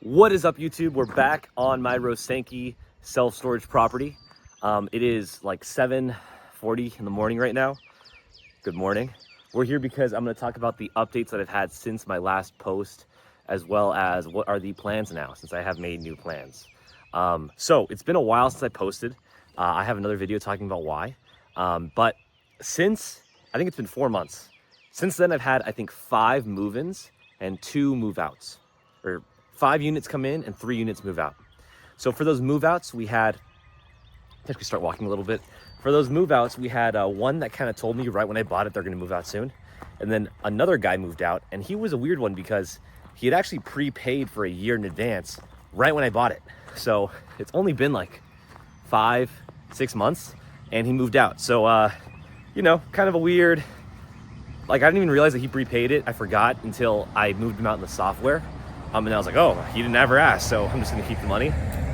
What is up, YouTube? We're back on my Rosanky self-storage property. It is like 7:40 in the morning right now. Good morning. We're here because I'm going to talk about the updates that I've had since my last post, as well as what are the plans now, since I have made new plans. So it's been a while since I posted. I have another video talking about why. But since, I think it's been 4 months. Since then, I've had, I think, 5 move-ins and 2 move-outs. Or 5 units come in and 3 units move out. So for those move outs, we had, I think we start walking a little bit. For those move outs, we had one that kind of told me right when I bought it, they're gonna move out soon. And then another guy moved out, and he was a weird one because he had actually prepaid for a year in advance right when I bought it. So it's only been like 5-6 months and he moved out. So, you know, kind of a weird, like I didn't even realize that he prepaid it. I forgot until I moved him out in the software. And I was like, oh, he didn't ever ask, so I'm just gonna keep the money.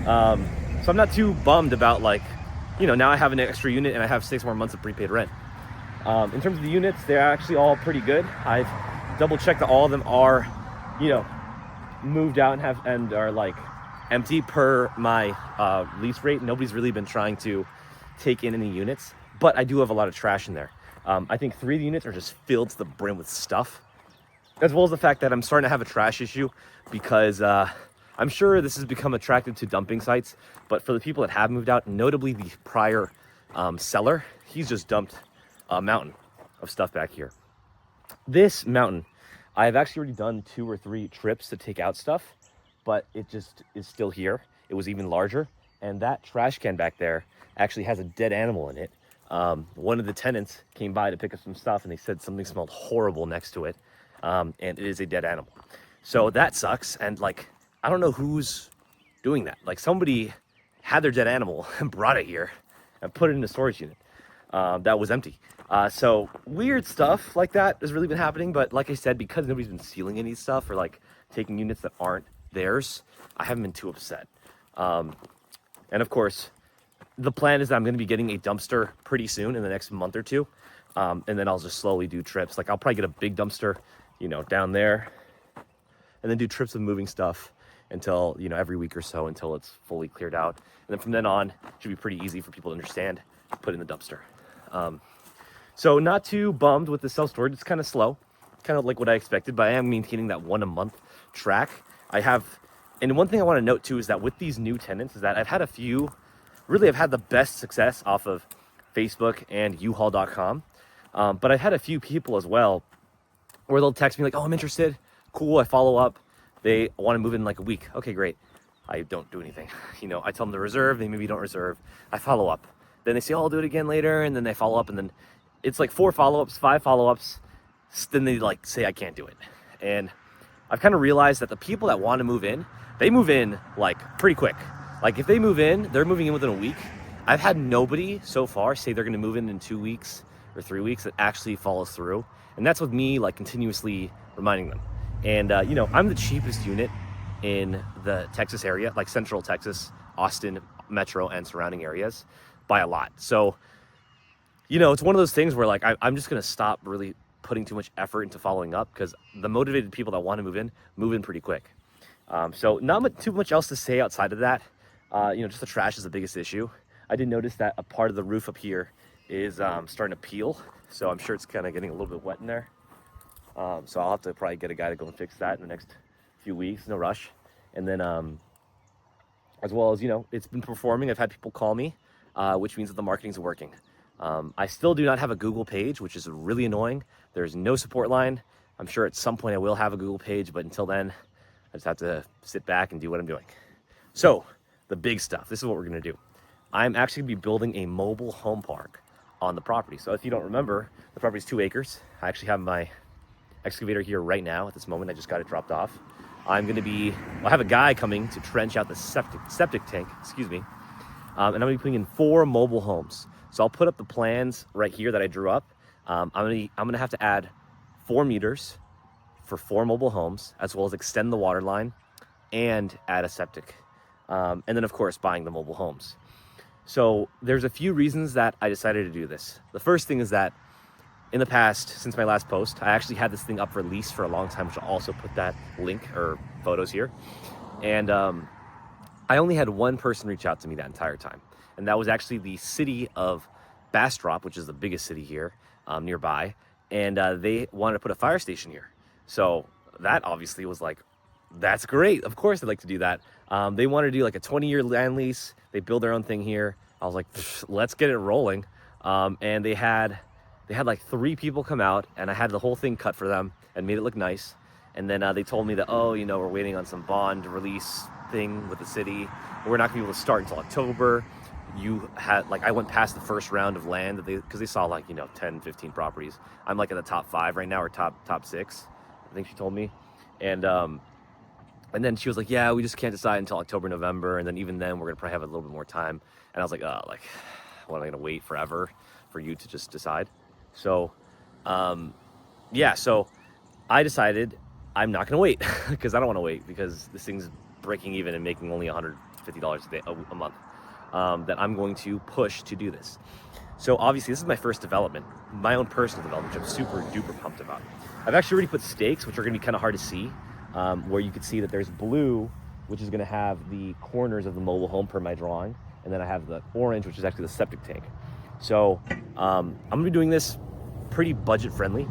So I'm not too bummed about, like, you know, now I have an extra unit and I have 6 more months of prepaid rent. In terms of the units, they're actually all pretty good. I've double checked that all of them are, you know, moved out and are like empty per my lease rate. Nobody's really been trying to take in any units, but I do have a lot of trash in there. I think 3 of the units are just filled to the brim with stuff, as well as the fact that I'm starting to have a trash issue because I'm sure this has become attractive to dumping sites, but for the people that have moved out, notably the prior seller, he's just dumped a mountain of stuff back here. This mountain, I have actually already done 2 or 3 trips to take out stuff, but it just is still here. It was even larger, and that trash can back there actually has a dead animal in it. One of the tenants came by to pick up some stuff, and they said something smelled horrible next to it. And it is a dead animal. So that sucks. And like, I don't know who's doing that. Like somebody had their dead animal and brought it here and put it in a storage unit that was empty. So weird stuff like that has really been happening. But like I said, because nobody's been stealing any stuff or like taking units that aren't theirs, I haven't been too upset. And of course, the plan is that I'm going to be getting a dumpster pretty soon in the next month or 2. And then I'll just slowly do trips. Like I'll probably get a big dumpster, you know, down there, and then do trips of moving stuff until, you know, every week or so until it's fully cleared out. And then from then on, it should be pretty easy for people to understand, put in the dumpster. So not too bummed with the self-storage. It's kind of slow, kind of like what I expected, but I am maintaining that 1 a month track. And one thing I want to note too is that with these new tenants is that I've had a few, really I've had the best success off of Facebook and uhaul.com. But I've had a few people as well where they'll text me like, oh, I'm interested. Cool, I follow up. They want to move in like a week. Okay, great. I don't do anything. You know, I tell them to reserve. They maybe don't reserve. I follow up. Then they say, oh, I'll do it again later. And then they follow up. And then it's like 4 follow-ups, 5 follow-ups. Then they like say, I can't do it. And I've kind of realized that the people that want to move in, they move in like pretty quick. Like if they move in, they're moving in within a week. I've had nobody so far say they're going to move in 2 weeks or 3 weeks that actually follows through. And that's with me like continuously reminding them. And you know, I'm the cheapest unit in the Texas area, like Central Texas, Austin, Metro, and surrounding areas by a lot. So, you know, it's one of those things where like I'm just going to stop really putting too much effort into following up because the motivated people that want to move in pretty quick. So not too much else to say outside of that. You know, just the trash is the biggest issue. I did notice that a part of the roof up here is starting to peel. So I'm sure it's kind of getting a little bit wet in there. So I'll have to probably get a guy to go and fix that in the next few weeks, no rush. And then as well as, you know, it's been performing. I've had people call me, which means that the marketing's working. I still do not have a Google page, which is really annoying. There's no support line. I'm sure at some point I will have a Google page, but until then, I just have to sit back and do what I'm doing. So the big stuff, this is what we're gonna do. I'm actually gonna be building a mobile home park on the property. So if you don't remember, the property's 2 acres. I actually have my excavator here right now at this moment. I just got it dropped off. I have a guy coming to trench out the septic tank, excuse me. And I'm gonna be putting in 4 mobile homes. So I'll put up the plans right here that I drew up. I'm gonna have to add 4 meters for 4 mobile homes, as well as extend the water line and add a septic. And then of course, buying the mobile homes. So there's a few reasons that I decided to do this. The first thing is that in the past, since my last post, I actually had this thing up for lease for a long time, which I'll also put that link or photos here. And I only had one person reach out to me that entire time, and that was actually the city of Bastrop, which is the biggest city here nearby, and they wanted to put a fire station here. So that obviously was like, that's great. Of course, I'd like to do that. They wanted to do like a 20-year land lease. They build their own thing here. I was like, let's get it rolling. And they had like 3 people come out, and I had the whole thing cut for them and made it look nice. And then they told me that, oh, you know, we're waiting on some bond release thing with the city. We're not gonna be able to start until October. You had, like, I went past the first round of land that because they saw like, you know, 10, 15 properties. I'm like in the top 5 right now, or top 6, I think she told me. And then she was like, yeah, we just can't decide until October, November. And then even then we're gonna probably have a little bit more time. And I was like, oh, like, what, am I gonna wait forever for you to just decide? So, yeah, so I decided I'm not gonna wait because I don't wanna wait, because this thing's breaking even and making only $150 a month. That I'm going to push to do this. So obviously this is my first development, my own personal development, which I'm super duper pumped about. I've actually already put stakes, which are gonna be kind of hard to see, where you can see that there's blue, which is gonna have the corners of the mobile home per my drawing. And then I have the orange, which is actually the septic tank. So I'm gonna be doing this pretty budget friendly.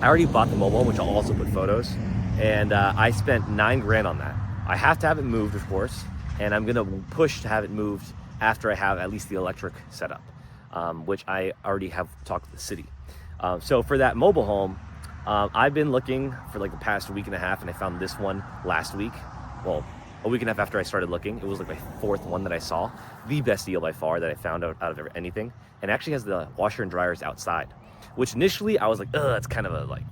I already bought the mobile home, which I'll also put photos. And I spent $9 grand on that. I have to have it moved, of course. And I'm gonna push to have it moved after I have at least the electric set up, which I already have talked to the city. So for that mobile home, I've been looking for like the past week and a half, and I found this one last week. Well, a week and a half after I started looking. It was like my 4th one that I saw. The best deal by far that I found out of anything. And it actually has the washer and dryers outside, which initially I was like, ugh, it's kind of a, like,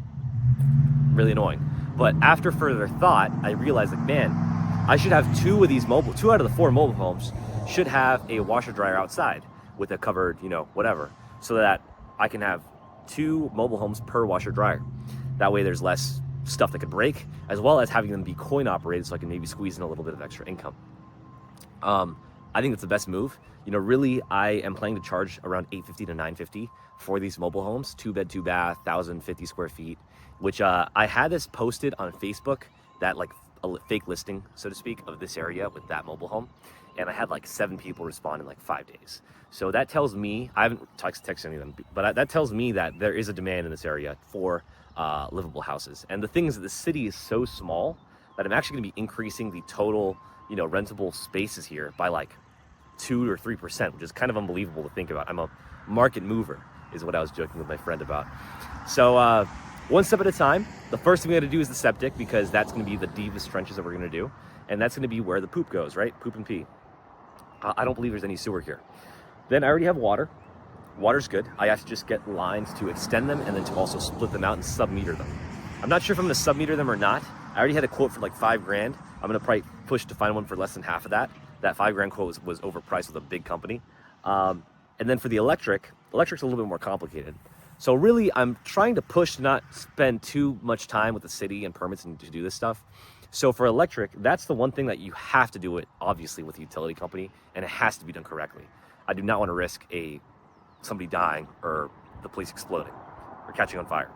really annoying. But after further thought, I realized, like, man, I should have 2 out of the 4 mobile homes should have a washer dryer outside with a covered, you know, whatever, so that I can have 2 mobile homes per washer dryer. That way there's less stuff that could break, as well as having them be coin operated, so I can maybe squeeze in a little bit of extra income. I think that's the best move. You know, really, I am planning to charge around $850 to $950 for these mobile homes, 2-bed, 2-bath, 1,050 square feet, which I had this posted on Facebook, that like a fake listing, so to speak, of this area with that mobile home. And I had like 7 people respond in like 5 days. So that tells me, I haven't texted any of them, but that tells me that there is a demand in this area for livable houses. And the thing is that the city is so small that I'm actually gonna be increasing the total, you know, rentable spaces here by like 2 or 3%, which is kind of unbelievable to think about. I'm a market mover, is what I was joking with my friend about. So one step at a time. The first thing we gotta do is the septic, because that's gonna be the deepest trenches that we're gonna do. And that's gonna be where the poop goes, right? Poop and pee. I don't believe there's any sewer here. Then I already have water. Water's good. I have to just get lines to extend them and then to also split them out and sub-meter them. I'm not sure if I'm gonna sub-meter them or not. I already had a quote for like $5 grand. I'm gonna probably push to find one for less than half of that. That $5 grand quote was overpriced with a big company. And then for the electric's a little bit more complicated. So really, I'm trying to push to not spend too much time with the city and permits and to do this stuff. So for electric, that's the one thing that you have to do it, obviously, with a utility company, and it has to be done correctly. I do not want to risk somebody dying or the place exploding or catching on fire.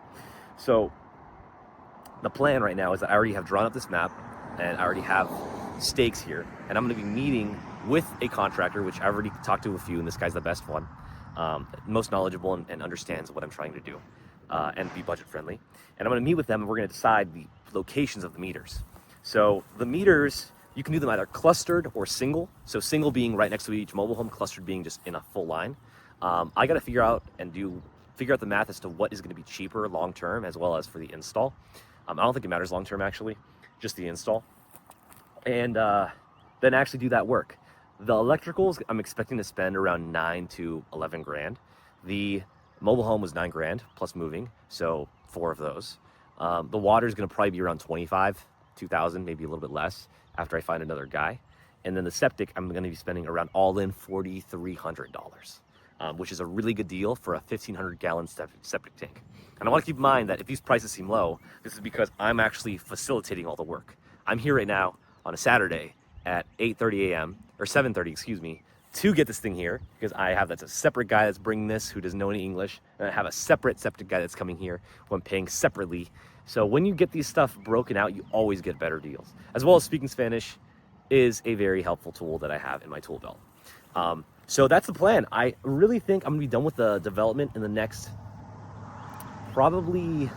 So the plan right now is that I already have drawn up this map, and I already have stakes here, and I'm going to be meeting with a contractor, which I've already talked to a few, and this guy's the best one, most knowledgeable and understands what I'm trying to do, and be budget friendly. And I'm going to meet with them, and we're going to decide the locations of the meters. So the meters, you can do them either clustered or single. So single being right next to each mobile home, clustered being just in a full line. I got to figure out the math as to what is going to be cheaper long term, as well as for the install. I don't think it matters long term, actually, just the install. And then actually do that work. The electricals, I'm expecting to spend around 9 to 11 grand. The mobile home was 9 grand plus moving, so 4 of those. The water is going to probably be around 2,000, maybe a little bit less after I find another guy. And then the septic, I'm going to be spending around all in $4,300, which is a really good deal for a 1,500 gallon septic tank. And I want to keep in mind that if these prices seem low, this is because I'm actually facilitating all the work. I'm here right now on a Saturday at 8:30 a.m. or 7:30, excuse me, to get this thing here, because that's a separate guy that's bringing this who doesn't know any English, and I have a separate guy that's coming here who I'm paying separately. So when you get these stuff broken out, you always get better deals. As well as speaking Spanish is a very helpful tool that I have in my tool belt. So that's the plan. I really think I'm gonna be done with the development in the next, I'll probably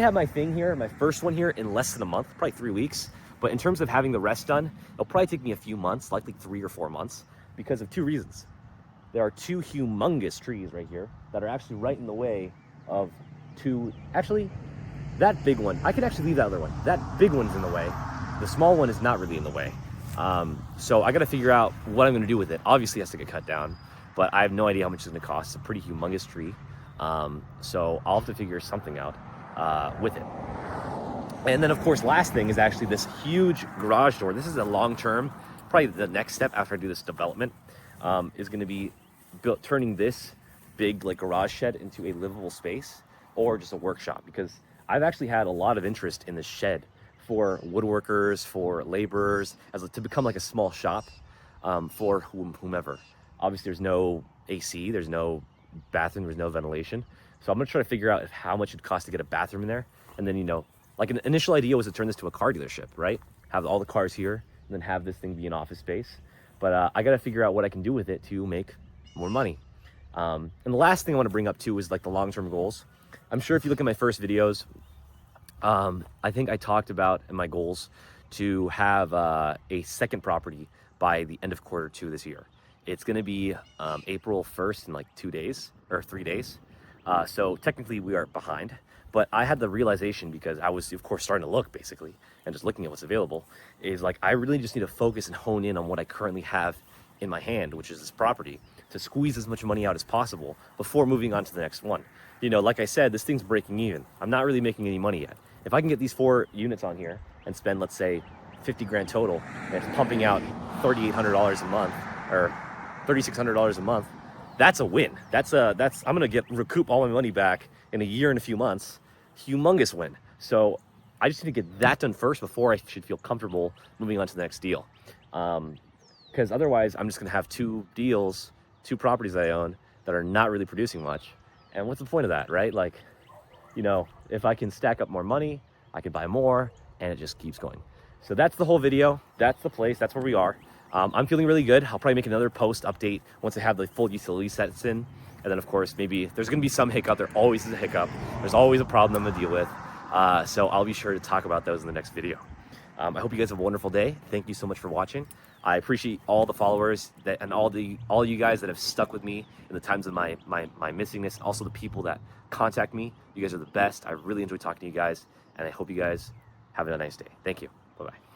have my thing here, my first one here, in less than a month, probably 3 weeks. But in terms of having the rest done, it'll probably take me a few months, likely 3 or 4 months, because of 2 reasons. There are 2 humongous trees right here that are actually right in the way of 2, actually, that big one, I could actually leave that other one. That big one's in the way. The small one is not really in the way. So I gotta figure out what I'm gonna do with it. Obviously it has to get cut down, but I have no idea how much it's gonna cost. It's a pretty humongous tree. So I'll have to figure something out with it. And then of course, last thing is actually this huge garage door. This is a long-term, probably the next step after I do this development, is gonna be turning this big like garage shed into a livable space or just a workshop, because I've actually had a lot of interest in this shed for woodworkers, for laborers, to become like a small shop for whomever. Obviously there's no AC, there's no bathroom, there's no ventilation. So I'm gonna try to figure out how much it costs to get a bathroom in there. And then, like an initial idea was to turn this to a car dealership, right? Have all the cars here and then have this thing be an office space. But I gotta figure out what I can do with it to make more money. And the last thing I wanna bring up too is like the long-term goals. I'm sure if you look at my first videos, I think I talked about in my goals to have a second property by the end of Q2 this year. It's gonna be April 1st in like 2 days or 3 days. So technically we are behind, but I had the realization, because I was of course starting to look basically and just looking at what's available, is like I really just need to focus and hone in on what I currently have in my hand, which is this property, to squeeze as much money out as possible before moving on to the next one. Like I said, this thing's breaking even. I'm not really making any money yet. If I can get these 4 units on here and spend, let's say, 50 grand total, and it's pumping out $3,800 a month or $3,600 a month, that's a win. I'm gonna recoup all my money back in a year and a few months. Humongous win. So I just need to get that done first before I should feel comfortable moving on to the next deal. Because otherwise I'm just gonna have 2 deals, 2 properties that I own that are not really producing much. And what's the point of that, right? Like, if I can stack up more money, I can buy more, and it just keeps going. So that's the whole video. That's the place. That's where we are. I'm feeling really good. I'll probably make another post update once I have the full utility sets in. And then of course, maybe there's gonna be some hiccup. There always is a hiccup. There's always a problem I'm gonna deal with. So I'll be sure to talk about those in the next video. I hope you guys have a wonderful day. Thank you so much for watching. I appreciate all the followers and all you guys that have stuck with me in the times of my missingness. Also the people that contact me. You guys are the best. I really enjoy talking to you guys, and I hope you guys have a nice day. Thank you. Bye-bye.